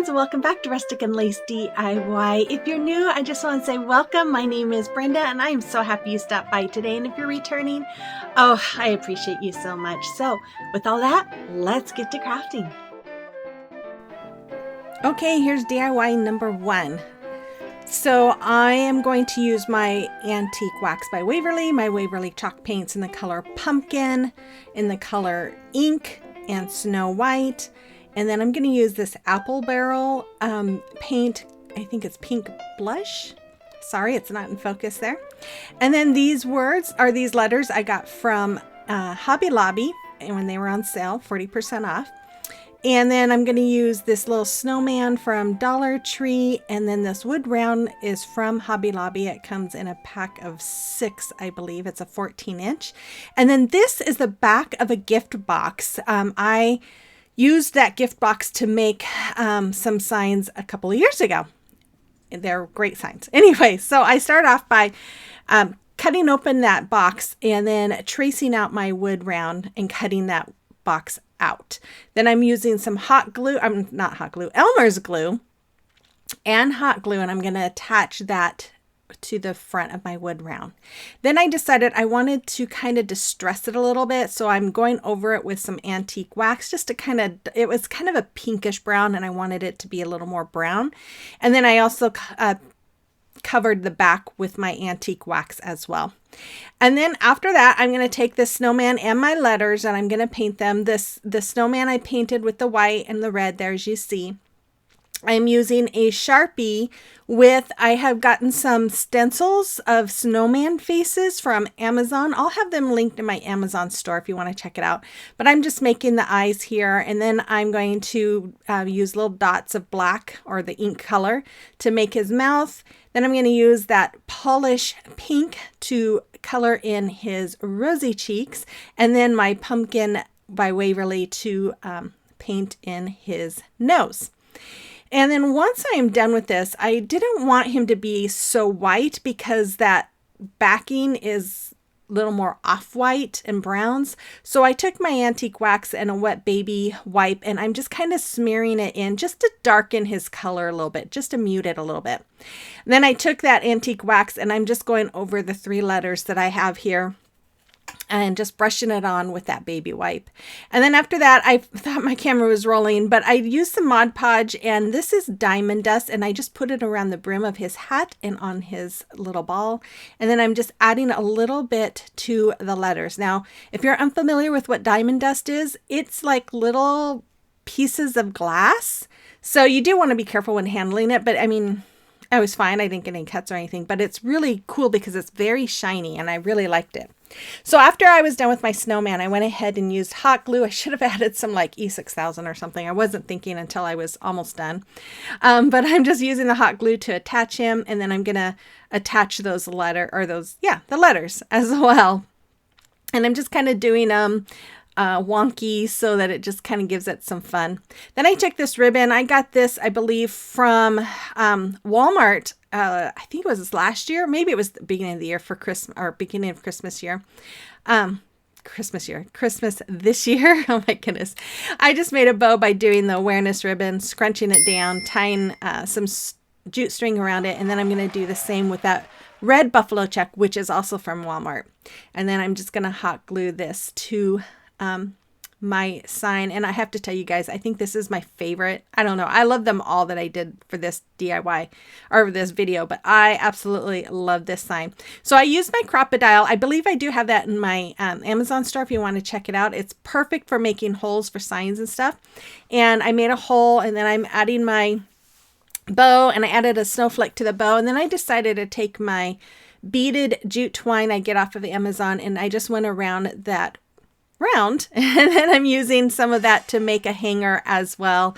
friends, and welcome back to Rustic and Lace DIY. If you're new, I just want to say welcome. My name is Brenda, and I am so happy you stopped by today. And if you're returning, oh, I appreciate you so much. So with all that, let's get to crafting. Okay, here's DIY number 1. So I am going to use my Antique Wax by Waverly, my Waverly chalk paints in the color Pumpkin, in the color Ink, and Snow White. And then I'm going to use this Apple Barrel paint. I think it's Pink Blush. Sorry, it's not in focus there. And then these words, or these letters, I got from Hobby Lobby, and when they were on sale, 40% off. And then I'm going to use this little snowman from Dollar Tree. And then this wood round is from Hobby Lobby. It comes in a pack of 6, I believe. It's a 14-inch. And then this is the back of a gift box. I used that gift box to make some signs a couple of years ago. They're great signs. Anyway, so I start off by cutting open that box and then tracing out my wood round and cutting that box out. Then I'm using some hot glue, not hot glue, Elmer's glue and hot glue, and I'm going to attach that to the front of my wood round. Then I decided I wanted to kind of distress it a little bit, so I'm going over it with some antique wax just to kind of, it was kind of a pinkish brown and I wanted it to be a little more brown. And then I also covered the back with my antique wax as well. And then after that, I'm going to take the snowman and my letters and I'm going to paint them. The snowman I painted with the white and the red there, as you see. I'm using a Sharpie with, I have gotten some stencils of snowman faces from Amazon. I'll have them linked in my Amazon store if you want to check it out. But I'm just making the eyes here, and then I'm going to use little dots of black or the ink color to make his mouth. Then I'm going to use that polish pink to color in his rosy cheeks, and then my pumpkin by Waverly to paint in his nose. And then once I am done with this, I didn't want him to be so white because that backing is a little more off-white and browns. So I took my antique wax and a wet baby wipe, and I'm just kind of smearing it in just to darken his color a little bit, just to mute it a little bit. And then I took that antique wax and I'm just going over the 3 letters that I have here and just brushing it on with that baby wipe. And then after that, I thought my camera was rolling, but I used some Mod Podge, and this is diamond dust, and I just put it around the brim of his hat and on his little ball. And then I'm just adding a little bit to the letters. Now, if you're unfamiliar with what diamond dust is, it's like little pieces of glass. So you do want to be careful when handling it, but I mean, I was fine. I didn't get any cuts or anything, but it's really cool because it's very shiny and I really liked it. So after I was done with my snowman, I went ahead and used hot glue. I should have added some like E6000 or something. I wasn't thinking until I was almost done. But I'm just using the hot glue to attach him. And then I'm going to attach those the letters as well. And I'm just kind of doing wonky so that it just kind of gives it some fun. Then I took this ribbon. I got this, I believe, from Walmart. I think it was last year. Maybe it was the beginning of the year for Christmas, or beginning of Christmas year. Christmas this year. Oh my goodness. I just made a bow by doing the awareness ribbon, scrunching it down, tying some jute string around it. And then I'm going to do the same with that red buffalo check, which is also from Walmart. And then I'm just going to hot glue this to my sign. And I have to tell you guys, I think this is my favorite. I don't know. I love them all that I did for this DIY or this video, but I absolutely love this sign. So I used my Crocodile. I believe I do have that in my Amazon store if you want to check it out. It's perfect for making holes for signs and stuff. And I made a hole, and then I'm adding my bow, and I added a snowflake to the bow. And then I decided to take my beaded jute twine I get off of Amazon, and I just went around that round, and then I'm using some of that to make a hanger as well.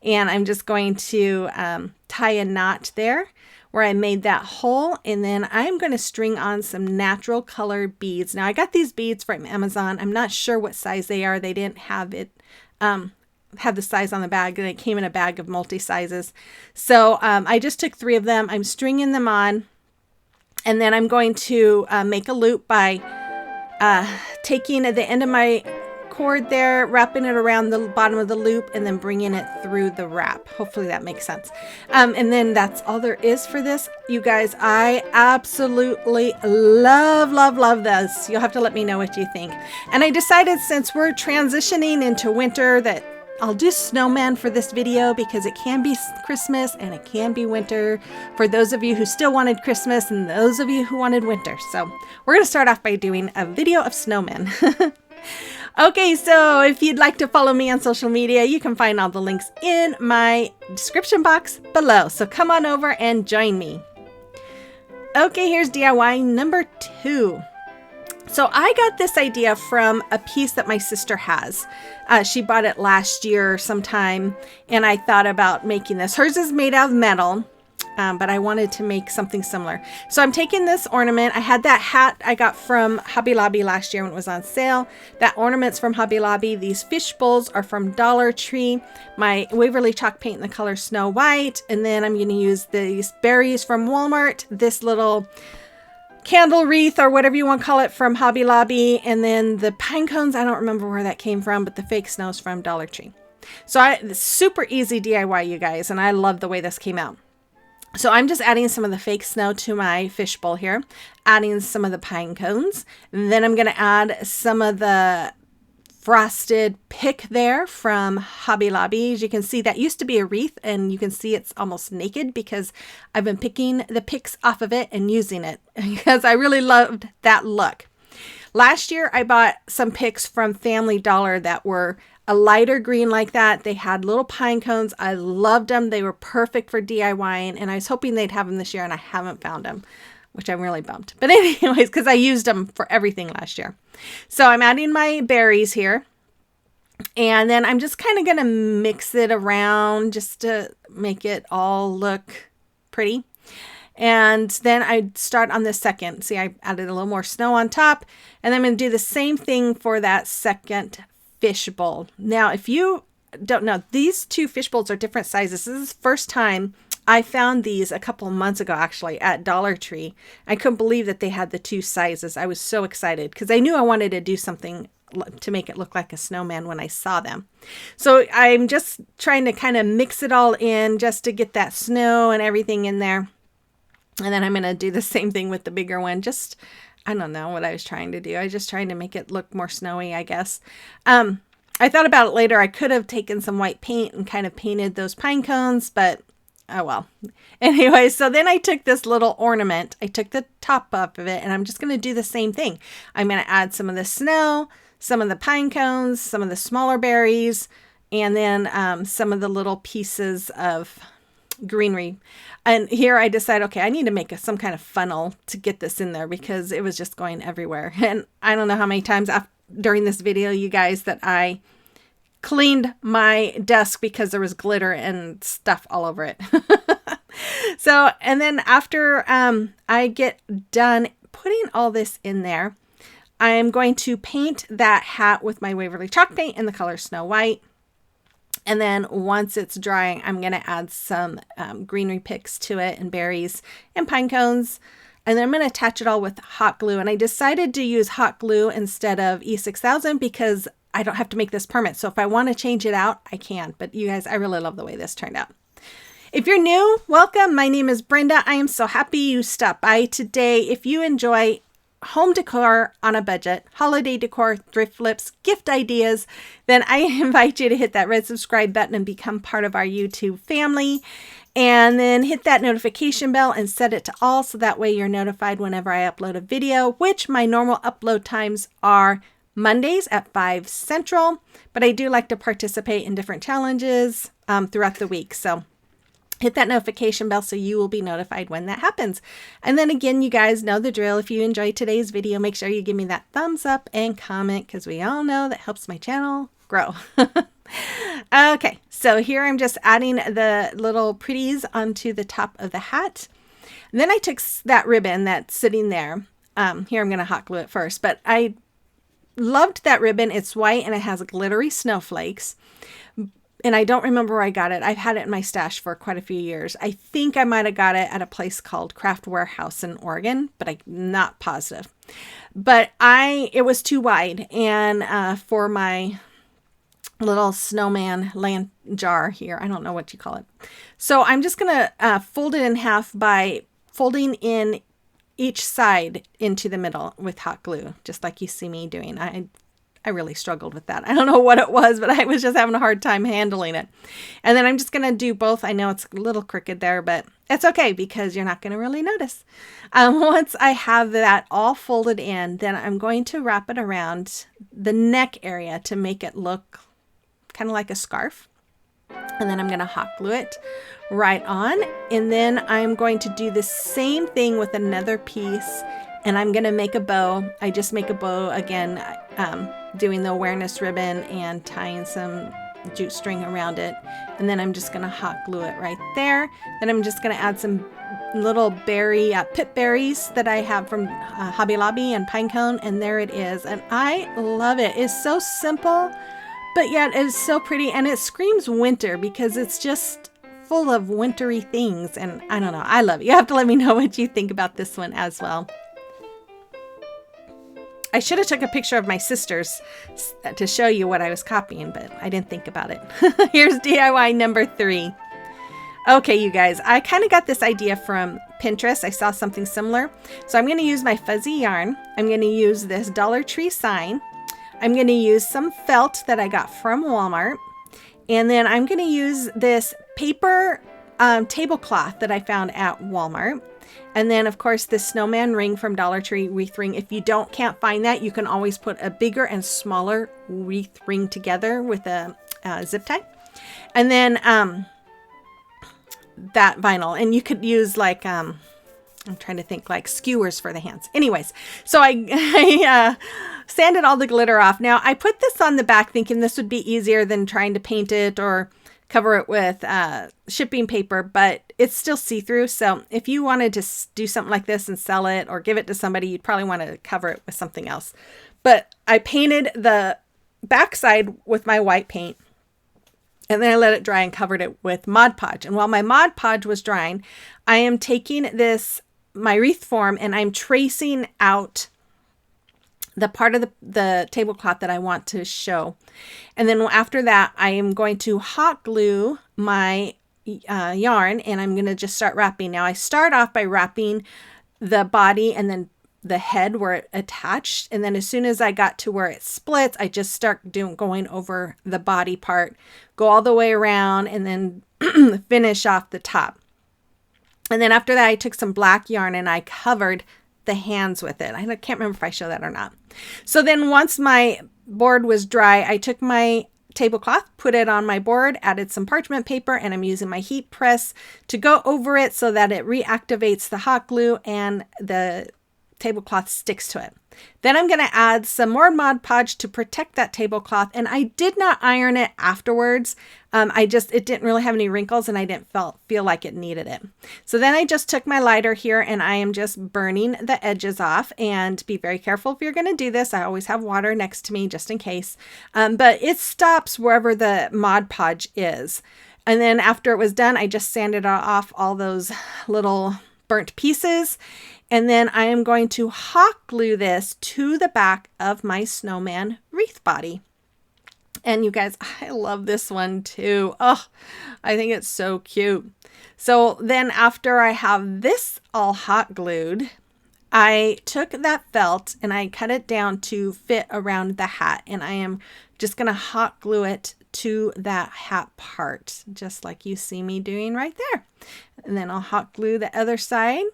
And I'm just going to tie a knot there where I made that hole, and then I'm going to string on some natural color beads. Now I got these beads from Amazon. I'm not sure what size they are. They didn't have it have the size on the bag, and it came in a bag of multi sizes. So I just took 3 of them. I'm stringing them on, and then I'm going to make a loop by taking at the end of my cord there, wrapping it around the bottom of the loop, and then bringing it through the wrap. Hopefully that makes sense. And then that's all there is for this. You guys, I absolutely love, love, love this. You'll have to let me know what you think. And I decided, since we're transitioning into winter, that I'll do snowman for this video because it can be Christmas and it can be winter for those of you who still wanted Christmas and those of you who wanted winter. So we're going to start off by doing a video of snowmen. Okay, so if you'd like to follow me on social media, you can find all the links in my description box below. So come on over and join me. Okay, here's DIY number 2. So I got this idea from a piece that my sister has. She bought it last year sometime, and I thought about making this. Hers is made out of metal, but I wanted to make something similar. So I'm taking this ornament. I had that hat I got from Hobby Lobby last year when it was on sale. That ornament's from Hobby Lobby. These fish bowls are from Dollar Tree. My Waverly chalk paint in the color Snow White. And then I'm going to use these berries from Walmart. This little candle wreath or whatever you want to call it from Hobby Lobby, and then the pine cones, I don't remember where that came from, but the fake snow's from Dollar Tree. So super easy DIY, you guys, and I love the way this came out. So I'm just adding some of the fake snow to my fishbowl here, adding some of the pine cones, and then I'm going to add some of the frosted pick there from Hobby Lobby. As you can see, that used to be a wreath, and you can see it's almost naked because I've been picking the picks off of it and using it because I really loved that look. Last year, I bought some picks from Family Dollar that were a lighter green like that. They had little pine cones. I loved them. They were perfect for DIYing, and I was hoping they'd have them this year, and I haven't found them, which I'm really bummed. But anyways, because I used them for everything last year. So I'm adding my berries here. And then I'm just kind of going to mix it around just to make it all look pretty. And then I start on the second. See, I added a little more snow on top. And then I'm going to do the same thing for that second fish bowl. Now, if you don't know, these two fish bowls are different sizes. This is the first time I found these a couple of months ago, actually, at Dollar Tree. I couldn't believe that they had the two sizes. I was so excited because I knew I wanted to do something to make it look like a snowman when I saw them. So I'm just trying to kind of mix it all in just to get that snow and everything in there. And then I'm going to do the same thing with the bigger one. Just, I don't know what I was trying to do. I was just trying to make it look more snowy, I guess. I thought about it later. I could have taken some white paint and kind of painted those pine cones, but oh well. Anyway, so then I took this little ornament. I took the top off of it, and I'm just going to do the same thing. I'm going to add some of the snow, some of the pine cones, some of the smaller berries, and then some of the little pieces of greenery. And here I decided, okay, I need to make some kind of funnel to get this in there because it was just going everywhere. And I don't know how many times during this video, you guys, that I cleaned my desk because there was glitter and stuff all over it. So, and then after I get done putting all this in there, I'm going to paint that hat with my Waverly chalk paint in the color Snow White. And then once it's drying, I'm going to add some greenery picks to it and berries and pine cones. And then I'm going to attach it all with hot glue. And I decided to use hot glue instead of E6000 because I don't have to make this permanent. So if I want to change it out, I can. But you guys, I really love the way this turned out. If you're new, welcome. My name is Brenda. I am so happy you stopped by today. If you enjoy home decor on a budget, holiday decor, thrift flips, gift ideas, then I invite you to hit that red subscribe button and become part of our YouTube family. And then hit that notification bell and set it to all so that way you're notified whenever I upload a video, which my normal upload times are Mondays at 5 Central. But I do like to participate in different challenges throughout the week. So hit that notification bell so you will be notified when that happens. And then again, you guys know the drill. If you enjoyed today's video, make sure you give me that thumbs up and comment because we all know that helps my channel grow. Okay, so here I'm just adding the little pretties onto the top of the hat. And then I took that ribbon that's sitting there. Here I'm going to hot glue it first, but I loved that ribbon. It's white and it has glittery snowflakes. and I don't remember where I got it. I've had it in my stash for quite a few years. I think I might have got it at a place called Craft Warehouse in Oregon, but I'm not positive. But it was too wide, and for my little snowman land jar here, I don't know what you call it. So I'm just going to fold it in half by folding in each side into the middle with hot glue, just like you see me doing. I really struggled with that. I don't know what it was, but I was just having a hard time handling it. And then I'm just going to do both. I know it's a little crooked there, but it's okay because you're not going to really notice. Once I have that all folded in, then I'm going to wrap it around the neck area to make it look kind of like a scarf. And then I'm going to hot glue it right on. And then I'm going to do the same thing with another piece. And I'm going to make a bow. I just make a bow again, doing the awareness ribbon and tying some jute string around it. And then I'm just going to hot glue it right there. Then I'm just going to add some little pip berries that I have from Hobby Lobby and Pinecone. And there it is. And I love it. It's so simple, but yet it's so pretty. And it screams winter because it's just full of wintry things. And I don't know. I love it. You have to let me know what you think about this one as well. I should have took a picture of my sisters to show you what I was copying, but I didn't think about it. Here's DIY number 3. Okay, you guys, I kind of got this idea from Pinterest. I saw something similar. So I'm going to use my fuzzy yarn. I'm going to use this Dollar Tree sign. I'm going to use some felt that I got from Walmart. And then I'm going to use this paper tablecloth that I found at Walmart. And then, of course, the snowman ring from Dollar Tree wreath ring. If you can't find that, you can always put a bigger and smaller wreath ring together with a zip tie. And then that vinyl. And you could use like, I'm trying to think, like skewers for the hands. Anyways, so I sanded all the glitter off. Now, I put this on the back thinking this would be easier than trying to paint it or cover it with shipping paper, but it's still see-through. So if you wanted to do something like this and sell it or give it to somebody, you'd probably want to cover it with something else. But I painted the backside with my white paint, and then I let it dry and covered it with Mod Podge. And while my Mod Podge was drying, I am taking my wreath form, and I'm tracing out the part of the tablecloth that I want to show. And then after that, I am going to hot glue my yarn, and I'm going to just start wrapping. Now I start off by wrapping the body and then the head where it attached. And then as soon as I got to where it splits, I just start going over the body part, go all the way around, and then finish off the top. And then after that, I took some black yarn and I covered the hands with it. I can't remember if I show that or not. So then once my board was dry, I took my tablecloth, put it on my board, added some parchment paper, and I'm using my heat press to go over it so that it reactivates the hot glue and the tablecloth sticks to it. Then I'm going to add some more Mod Podge to protect that tablecloth, and I did not iron it afterwards. It didn't really have any wrinkles, and I didn't feel like it needed it. So then I just took my lighter here, and I am just burning the edges off. And be very careful if you're going to do this. I always have water next to me just in case. But it stops wherever the Mod Podge is. And then after it was done, I just sanded off all those little burnt pieces. And then I am going to hot glue this to the back of my snowman wreath body. And you guys, I love this one too. Oh, I think it's so cute. So then after I have this all hot glued, I took that felt and I cut it down to fit around the hat. And I am just going to hot glue it to that hat part, just like you see me doing right there. And then I'll hot glue the other side.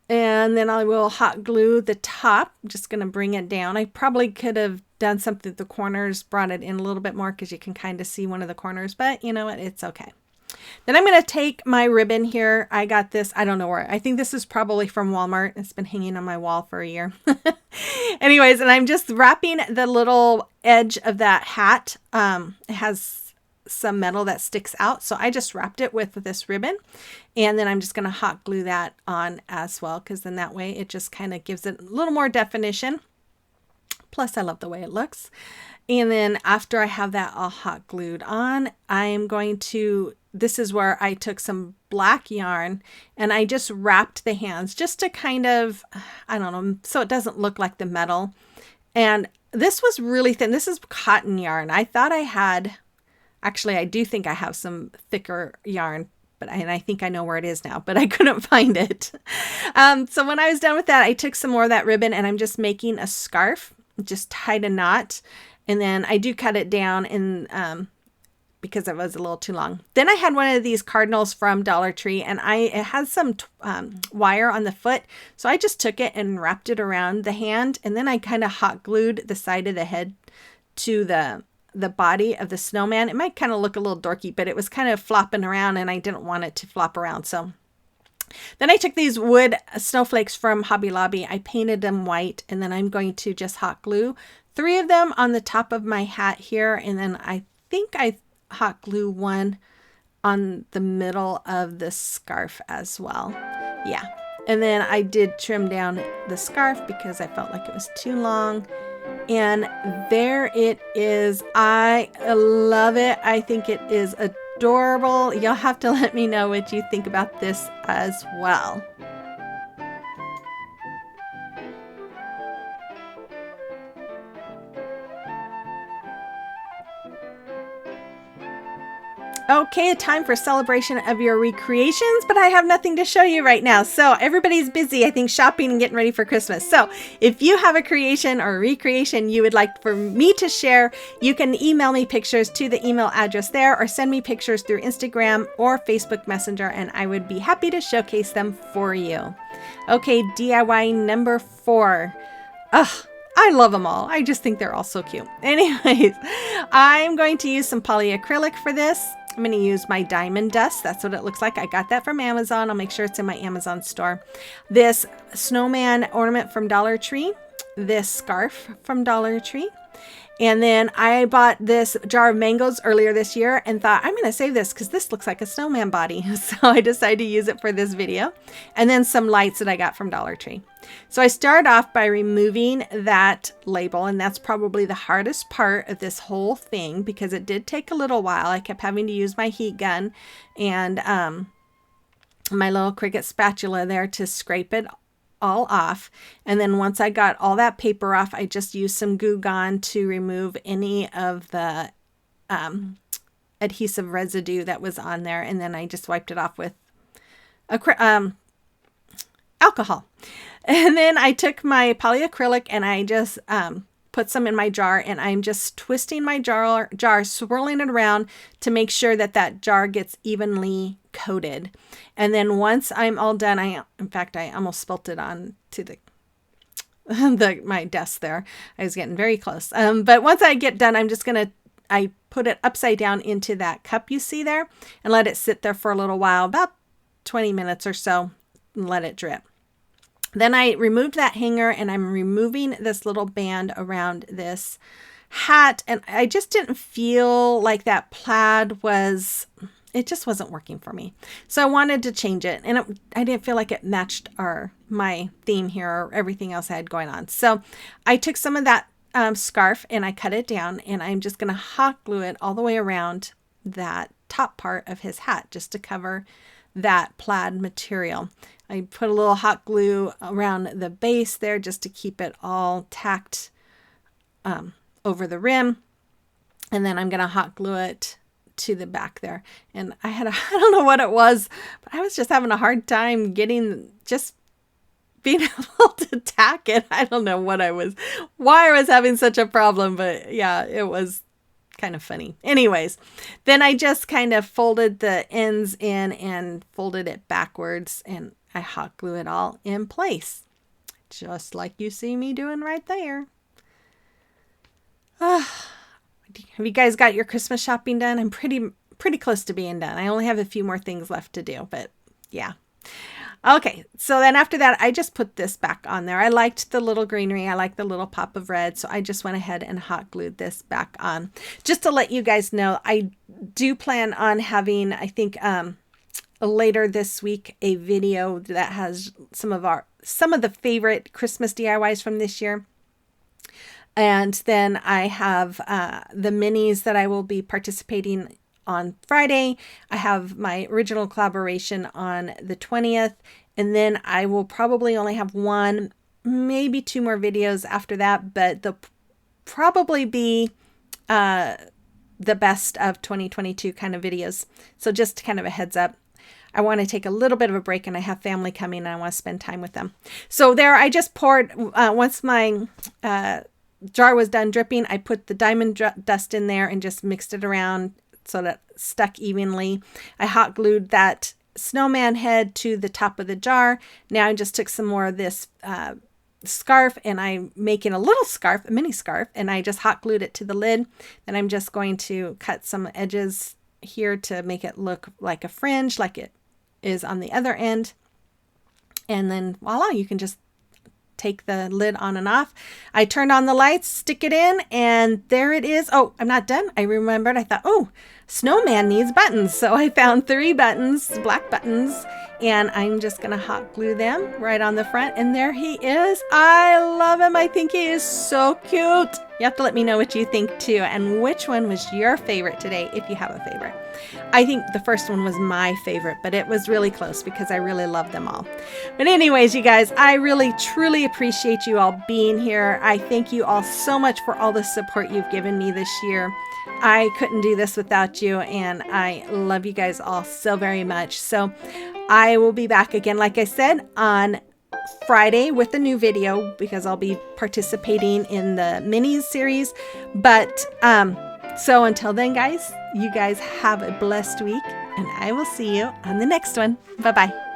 And then I will hot glue the top. I'm just going to bring it down. I probably could have done something at the corners, brought it in a little bit more because you can kind of see one of the corners, but you know what? It's okay. Then I'm going to take my ribbon here. I got this, I don't know where. I think this is probably from Walmart. It's been hanging on my wall for a year. Anyways, and I'm just wrapping the little edge of that hat. It has some metal that sticks out. So I just wrapped it with this ribbon, and then I'm just going to hot glue that on as well, because then that way it just kind of gives it a little more definition. Plus I love the way it looks. And then after I have that all hot glued on, I'm going to, this is where I took some black yarn and I just wrapped the hands just to kind of, I don't know, so it doesn't look like the metal. And this was really thin. This is cotton yarn. I thought I had, actually, I do think I have some thicker yarn, and I think I know where it is now, but I couldn't find it. So when I was done with that, I took some more of that ribbon and I'm just making a scarf, just tied a knot. And then I do cut it down and because it was a little too long. Then I had one of these Cardinals from Dollar Tree and it had some wire on the foot. So I just took it and wrapped it around the hand. And then I kind of hot glued the side of the head to the body of the snowman. It might kind of look a little dorky, but it was kind of flopping around and I didn't want it to flop around. So then I took these wood snowflakes from Hobby Lobby. I painted them white and then I'm going to just hot glue 3 of them on the top of my hat here. And then I think I hot glue one on the middle of the scarf as well. Yeah. And then I did trim down the scarf because I felt like it was too long. And there it is. I love it. I think it is adorable. You'll have to let me know what you think about this as well. Okay, time for celebration of your recreations, but I have nothing to show you right now. So everybody's busy, I think, shopping and getting ready for Christmas. So if you have a creation or a recreation you would like for me to share, you can email me pictures to the email address there or send me pictures through Instagram or Facebook Messenger, and I would be happy to showcase them for you. Okay, DIY number 4. Ugh. I love them all. I just think they're all so cute. Anyways, I'm going to use some polyacrylic for this. I'm going to use my diamond dust. That's what it looks like. I got that from Amazon. I'll make sure it's in my Amazon store. This snowman ornament from Dollar Tree. This scarf from Dollar Tree. And then I bought this jar of mangoes earlier this year and thought, I'm going to save this because this looks like a snowman body. So I decided to use it for this video. And then some lights that I got from Dollar Tree. So I started off by removing that label, and that's probably the hardest part of this whole thing because it did take a little while. I kept having to use my heat gun and my little Cricut spatula there to scrape it all off. And then once I got all that paper off, I just used some Goo Gone to remove any of the adhesive residue that was on there. And then I just wiped it off with alcohol. And then I took my polyacrylic and I just put some in my jar, and I'm just twisting my jar, swirling it around to make sure that that jar gets evenly coated. And then once I'm all done, in fact, I almost spilt it on to my desk there. I was getting very close. But once I get done, I put it upside down into that cup you see there and let it sit there for a little while, about 20 minutes or so, and let it drip. Then I removed that hanger and I'm removing this little band around this hat. And I just didn't feel like that plaid it just wasn't working for me. So I wanted to change it. And I didn't feel like it matched my theme here or everything else I had going on. So I took some of that scarf and I cut it down, and I'm just going to hot glue it all the way around that top part of his hat just to cover that plaid material. I put a little hot glue around the base there just to keep it all tacked over the rim. And then I'm going to hot glue it to the back there. And I don't know what it was, but I was just having a hard time being able to tack it. I don't know why I was having such a problem, but yeah, it was kind of funny. Anyways, then I just kind of folded the ends in and folded it backwards, and I hot glue it all in place, just like you see me doing right there. Have you guys got your Christmas shopping done? I'm pretty close to being done. I only have a few more things left to do, but yeah. Okay, so then after that, I just put this back on there. I liked the little greenery. I liked the little pop of red, so I just went ahead and hot glued this back on. Just to let you guys know, I do plan on having, I think, later this week, a video that has some of the favorite Christmas DIYs from this year. And then I have the minis that I will be participating on Friday. I have my original collaboration on the 20th. And then I will probably only have one, maybe two more videos after that. But they'll probably be the best of 2022 kind of videos. So just kind of a heads up. I want to take a little bit of a break, and I have family coming and I want to spend time with them. So there, I just poured, once my jar was done dripping, I put the diamond dust in there and just mixed it around so that it stuck evenly. I hot glued that snowman head to the top of the jar. Now I just took some more of this scarf, and I'm making a little scarf, a mini scarf, and I just hot glued it to the lid. Then I'm just going to cut some edges here to make it look like a fringe, like it is on the other end. And then voila, you can just take the lid on and off. I turned on the lights, stick it in, and there it is. Oh, I'm not done. I remembered, I thought, oh, snowman needs buttons. So I found 3 buttons, black buttons, and I'm just going to hot glue them right on the front. And there he is. I love him. I think he is so cute. You have to let me know what you think too, and which one was your favorite today, if you have a favorite. I think the first one was my favorite, but it was really close because I really love them all. But anyways, you guys, I really, truly appreciate you all being here. I thank you all so much for all the support you've given me this year. I couldn't do this without you, and I love you guys all so very much. So I will be back again, like I said, on Friday with a new video because I'll be participating in the minis series. But so until then, guys, you guys have a blessed week, and I will see you on the next one. Bye-bye.